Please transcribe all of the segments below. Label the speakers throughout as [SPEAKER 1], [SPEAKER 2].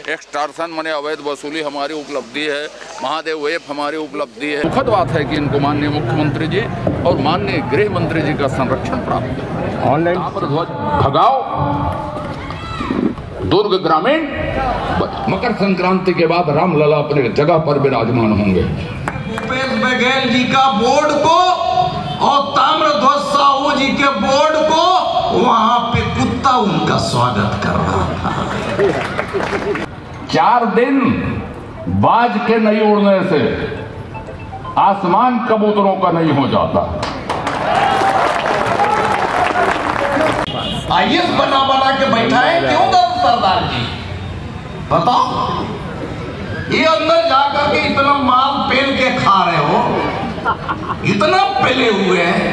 [SPEAKER 1] Extortion माने अवैध वसूली हमारी उपलब्धि है, महादेव ऐप हमारी उपलब्धि है। दुखद बात है कि इनको माननीय मुख्यमंत्री जी और माननीय गृह मंत्री जी का संरक्षण प्राप्त है।
[SPEAKER 2] ऑनलाइन
[SPEAKER 1] ध्वज भगाओ, दुर्ग ग्रामीण मकर संक्रांति के बाद रामलला अपने जगह पर विराजमान होंगे।
[SPEAKER 3] भूपेश बघेल जी का बोर्ड को और ताम्रध्वज साहू जी के बोर्ड को वहां पे कुत्ता उनका स्वागत कर रहा था।
[SPEAKER 1] 4 दिन बाज के नहीं उड़ने से आसमान कबूतरों का नहीं हो जाता।
[SPEAKER 3] आईएएस बना के बैठा है, क्यों सरदार जी बताओ? ये अंदर जाकर के इतना माल पेल के खा रहे हो, इतना पेले हुए हैं,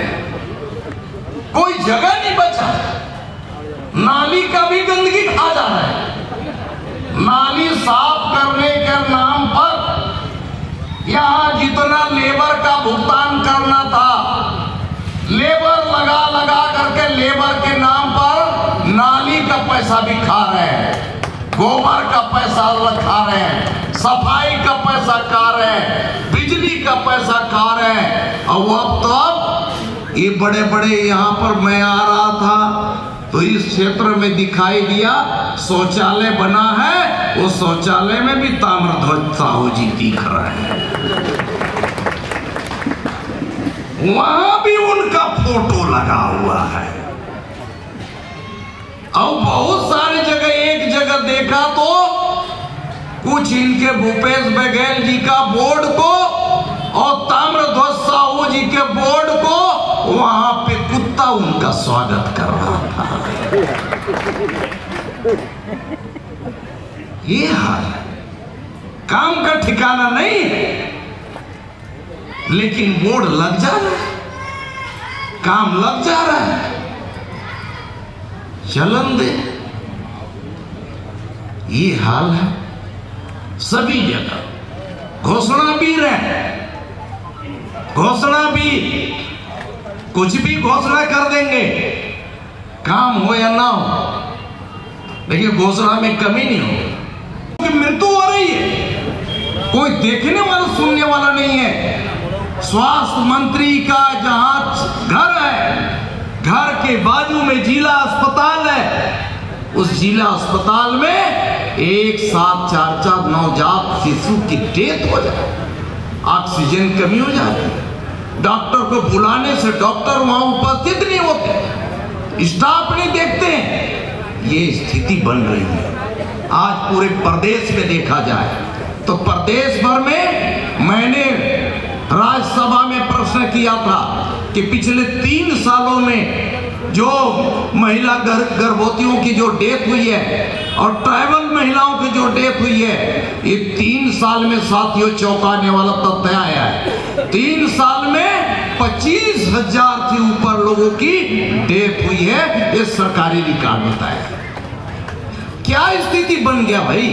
[SPEAKER 3] कोई जगह नहीं बचा। नाली का भी गंदगी खा जा रहा है। नाली साफ करने के नाम पर यहां जितना लेबर का भुगतान करना था, लेबर लगा करके लेबर के नाम पर नाली का पैसा भी खा रहे हैं, गोबर का पैसा खा रहे हैं, सफाई का पैसा खा रहे हैं, बिजली का पैसा खा रहे हैं। और अब तो अब ये बड़े बड़े यहाँ पर मैं आ रहा था तो इस क्षेत्र में दिखाई दिया शौचालय बना है, वो शौचालय में भी ताम्रध्वज साहू जी दिख रहे हैं, वहां भी उनका फोटो लगा हुआ है। और बहुत सारी जगह, एक जगह देखा तो कुछ इनके भूपेश बघेल जी का बोर्ड को और ताम्रध्वज साहू जी के बोर्ड को वहां पे कुत्ता उनका स्वागत कर रहा था। ये हाल है, काम का ठिकाना नहीं है, लेकिन बोर्ड लग जा रहा है, काम लग जा रहा है, चलन दे। ये हाल है सभी जगह। घोषणा भी रहे, घोषणा भी कुछ भी घोषणा कर देंगे, काम हो या ना हो, लेकिन घोषणा में कमी नहीं हो। मृत्यु हो रही है, कोई देखने वाला सुनने वाला नहीं है। स्वास्थ्य मंत्री का जहां घर है, घर के बाजू में जिला अस्पताल है, उस जिला अस्पताल में एक साथ 4 नवजात शिशु की डेथ हो जाए, ऑक्सीजन कमी हो जाती है, डॉक्टर को बुलाने से डॉक्टर वहां उपस्थित नहीं होते, स्टाफ नहीं देखते हैं। ये स्थिति बन रही है। आज पूरे प्रदेश में देखा जाए तो प्रदेश भर में, मैंने राज्यसभा में प्रश्न किया था कि पिछले 3 सालों में जो महिला गर्भवतियों की जो डेथ हुई है और ट्राइबल महिलाओं की जो डेथ हुई है, ये 3 साल में साथियों चौंकाने वाला तथ्य आया है। 3 साल में 25,000 से ऊपर लोगों की डेथ हुई है, ये सरकारी रिकॉर्ड बताया। क्या स्थिति बन गया भाई?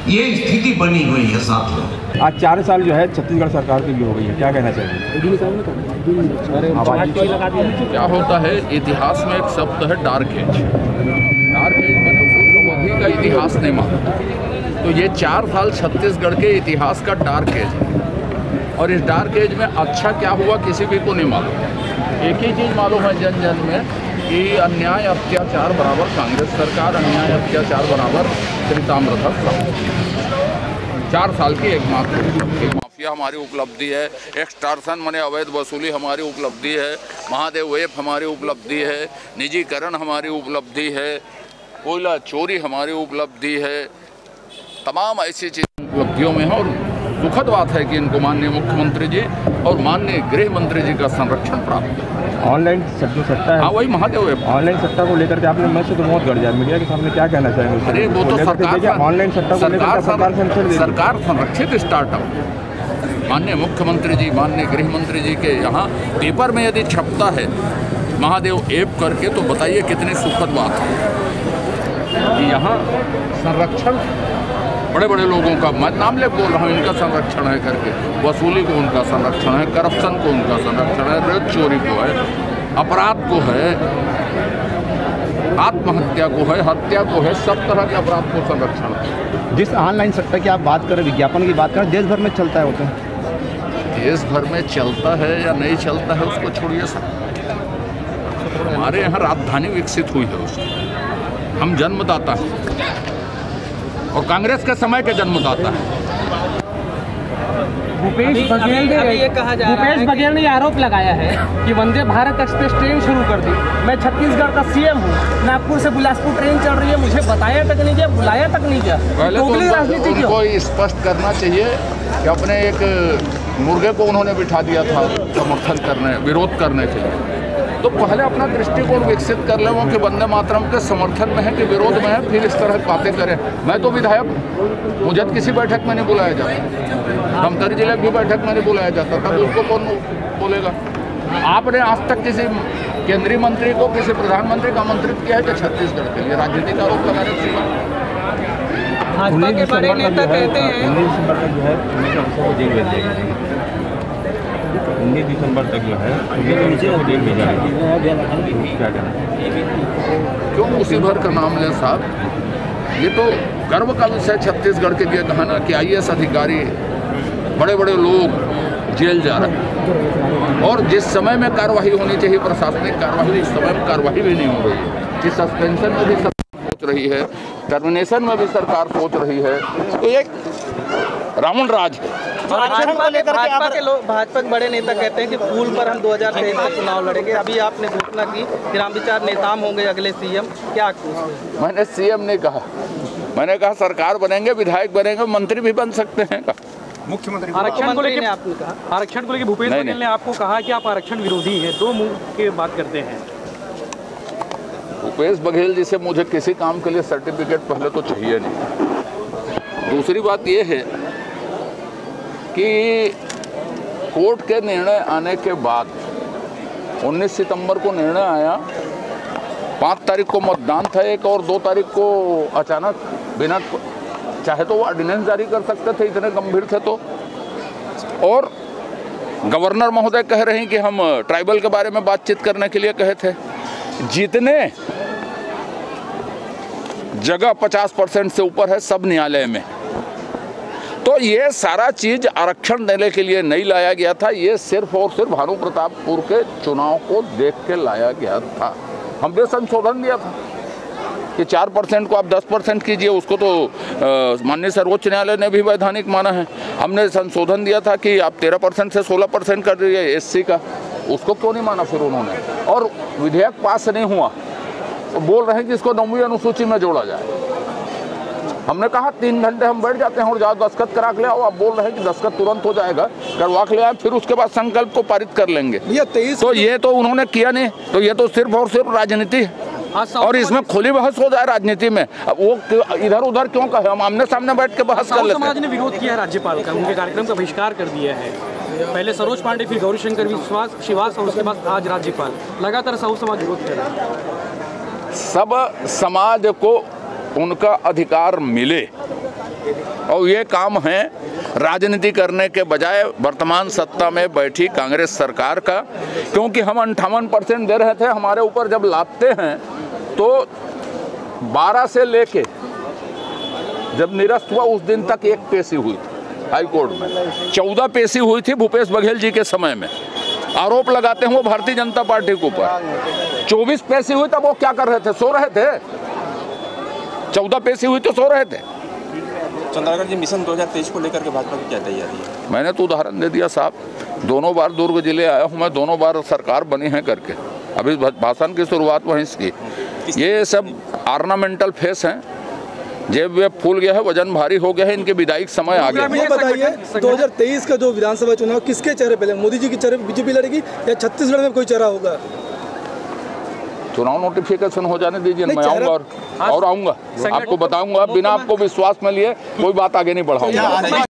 [SPEAKER 3] ये स्थिति बनी हुई है साथियों।
[SPEAKER 2] आज 4 साल जो है छत्तीसगढ़ सरकार की भी हो गई है, क्या कहना चाहिए?
[SPEAKER 1] क्या होता है, इतिहास में एक शब्द है डार्क एज। डार्क एज मैंने उस अवधि का इतिहास नहीं माना, तो ये 4 साल छत्तीसगढ़ के इतिहास का डार्क एज है। और इस डार्क एज में अच्छा क्या हुआ किसी भी को नहीं मालूम। एक ही चीज़ मालूम है जन जन में कि अन्याय अत्याचार बराबर कांग्रेस सरकार, अन्याय अत्याचार बराबर श्री ताम्रध्वज साहू। 4 साल की एकमात्र माफिया हमारी उपलब्धि है, एक्सटॉर्शन माने अवैध वसूली हमारी उपलब्धि है, महादेव ऐप हमारी उपलब्धि है, निजीकरण हमारी उपलब्धि है, कोयला चोरी हमारी उपलब्धि है, तमाम ऐसी चीज़ें उपलब्धियों में है। और दुखद बात है कि इनको माननीय मुख्यमंत्री जी और माननीय गृह मंत्री जी का संरक्षण प्राप्त है।
[SPEAKER 2] ऑनलाइन सट्टा है,
[SPEAKER 1] हाँ वही महादेव ऐप।
[SPEAKER 2] ऑनलाइन सट्टा को लेकर के आपने मैं से तो बहुत गड़ जाए, मीडिया के सामने क्या कहना चाहेंगे?
[SPEAKER 1] अरे वो तो सरकार,
[SPEAKER 2] ऑनलाइन सट्टा को लेकर
[SPEAKER 1] सरकार संरक्षित स्टार्टअप, माननीय मुख्यमंत्री जी, माननीय गृह मंत्री जी के यहाँ पेपर में यदि छपता है महादेव ऐप करके, तो बताइए कितनी सुखद बात है कि यहाँ संरक्षण बड़े बड़े लोगों का, मैं नाम ले बोल रहा हूँ, इनका संरक्षण है करके, वसूली को उनका संरक्षण है, करप्शन को उनका संरक्षण है, रेत चोरी को है, अपराध को है, आत्महत्या को है, हत्या को है, सब तरह के अपराध को संरक्षण है।
[SPEAKER 4] जिस ऑनलाइन सट्टा की आप बात करें, विज्ञापन की बात करें, देश भर में चलता है वो तो?
[SPEAKER 1] देश भर में चलता है या नहीं चलता है उसको छोड़िए सर, हमारे यहाँ राजधानी विकसित हुई है उसकी, हम जन्मदाता हैं और कांग्रेस के समय के जन्मदाता हैं।
[SPEAKER 5] भूपेश बघेल ने आरोप लगाया है कि वंदे भारत एक्सप्रेस ट्रेन शुरू कर दी। मैं छत्तीसगढ़ का सीएम हूँ, नागपुर से बिलासपुर ट्रेन चल रही है, मुझे बताया तक नहीं गया, बुलाया तक नहीं गया।
[SPEAKER 1] पहले तो उनको स्पष्ट करना चाहिए कि अपने एक मुर्गे को उन्होंने बिठा दिया था समर्थन करने, विरोध करने के लिए। तो पहले अपना दृष्टिकोण विकसित कर ले वो कि वंदे मातरम के समर्थन में है कि विरोध में है, फिर इस तरह की बातें करें। मैं तो विधायक, मुझे किसी बैठक में नहीं बुलाया जाता, धमतरी जिले की बैठक में नहीं बुलाया जाता, तब उसको कौन बोलेगा? आपने आज तक किसी केंद्रीय मंत्री को, किसी प्रधानमंत्री को आमंत्रित किया है कि छत्तीसगढ़ के लिए राजनीतिक आरोप लगाने की
[SPEAKER 5] भाजपा के बड़े नेता कहते हैं
[SPEAKER 2] 19 दिसंबर तक जो है को जेल भेज देगा। 19 दिसंबर तक जो है को जेल भेजा जाएगा। क्या कहना?
[SPEAKER 1] क्यों उसी भर का नाम लें साहब? ये तो गर्व का विषय छत्तीसगढ़ के लिए कहना कि IAS अधिकारी, बड़े बड़े लोग जेल जा रहे हैं और जिस समय में कार्रवाई होनी चाहिए प्रशासनिक कार्रवाई, उस समय में कार्रवाई भी नहीं हो रही है। जिस सस्पेंशन में भी सरकार सोच रही है, टर्मिनेशन में भी सरकार सोच रही है, तो ये रावण राज है।
[SPEAKER 5] भाजपा के बड़े नेता कहते हैं कि पुल पर हम 2023 में चुनाव लड़ेंगे। अभी आपने घोषणा की कि रामविचार नेताम होंगे अगले सीएम, क्या?
[SPEAKER 1] मैंने सीएम नहीं कहा, मैंने कहा सरकार बनेंगे, विधायक बनेंगे, मंत्री भी बन सकते हैं।
[SPEAKER 2] मुख्यमंत्री
[SPEAKER 5] आरक्षण को लेकर आपने कहा, आरक्षण को लेकर भूपेश बघेल ने आपको कहा कि आप आरक्षण विरोधी हैं, दो मुंह की बात करते हैं।
[SPEAKER 1] भूपेश बघेल जी से मुझे किसी काम के लिए सर्टिफिकेट पहले तो चाहिए नहीं। दूसरी बात यह है कि कोर्ट के निर्णय आने के बाद 19 सितंबर को निर्णय आया, 5 तारीख को मतदान था एक, और 2 तारीख को अचानक बिना चाहे तो वो ऑर्डिनेंस जारी कर सकते थे, इतने गंभीर थे तो। और गवर्नर महोदय कह रहे हैं कि हम ट्राइबल के बारे में बातचीत करने के लिए कहे थे। जितने जगह 50% से ऊपर है सब न्यायालय में, तो ये सारा चीज आरक्षण देने के लिए नहीं लाया गया था, ये सिर्फ और सिर्फ भानु प्रतापपुर के चुनाव को देख के लाया गया था। हमने संशोधन दिया था कि 4% को आप 10% कीजिए, उसको तो माननीय सर्वोच्च न्यायालय ने भी वैधानिक माना है। हमने संशोधन दिया था कि आप 13% से 16% कर दीजिए SC का, उसको क्यों नहीं माना फिर उन्होंने? और विधेयक पास नहीं हुआ तो बोल रहे हैं कि इसको 9वीं अनुसूची में जोड़ा जाए। हमने कहा 3 घंटे हम बैठ जाते हैं और जाओ दस्तखत करा के ले आओ, आप बोल रहे हैं कि दस्तखत तुरंत हो जाएगा, करवा के ले आए, फिर उसके बाद संकल्प को पारित कर लेंगे। तो ये तो उन्होंने किया नहीं, तो ये तो सिर्फ और सिर्फ राजनीति है और इसमें खुली बहस हो जाए राजनीति में। अब वो इधर उधर क्यों कहे, हम आमने सामने बैठ के बहस कर लेते हैं।
[SPEAKER 5] समाज ने विरोध किया है राज्यपाल का, उनके कार्यक्रम का बहिष्कार कर दिया है। पहले सरोज पांडे, फिर गौरीशंकर श्रीवास और उसके बाद आज राज्यपाल। लगातार साहू समाज विरोध कर रहा है।
[SPEAKER 1] सब समाज को उनका अधिकार मिले और ये काम है राजनीति करने के बजाय वर्तमान सत्ता में बैठी कांग्रेस सरकार का, क्योंकि हम 58% दे रहे थे, हमारे ऊपर जब लादते हैं तो 12 से लेके जब निरस्त हुआ उस दिन तक 1 पेशी हुई थी हाई कोर्ट में, 14 पेशी हुई थी भूपेश बघेल जी के समय में। आरोप लगाते हैं वो भारतीय जनता पार्टी के ऊपर। 24 पेशी हुई तब वो क्या कर रहे थे? सो रहे थे। 14 पेशी हुई तो सो रहे थे।
[SPEAKER 2] चंद्रगढ़ जी मिशन 2023 को लेकर के भाजपा की क्या तैयारी है?
[SPEAKER 1] मैंने तो उदाहरण दे दिया साहब, दोनों बार दुर्ग जिले आया हूँ मैं, दोनों बार सरकार बनी है करके। अभी भाषण की शुरुआत वहीं से की। ये सब ऑर्नामेंटल फेस हैं, जेब वेब फूल गया है, वजन भारी हो गया है, इनके विदायिक समय आ गया।
[SPEAKER 6] ये बताइए 2023 का जो विधानसभा चुनाव किसके चेहरे पे, मोदी जी के चेहरे पे बीजेपी लड़ेगी या छत्तीसगढ़ में कोई चेहरा होगा?
[SPEAKER 1] चुनाव नोटिफिकेशन हो जाने दीजिए, मैं आऊँगा और आऊँगा, आपको बताऊँगा। बिना आपको विश्वास में लिए कोई बात आगे नहीं बढ़ाऊँगा।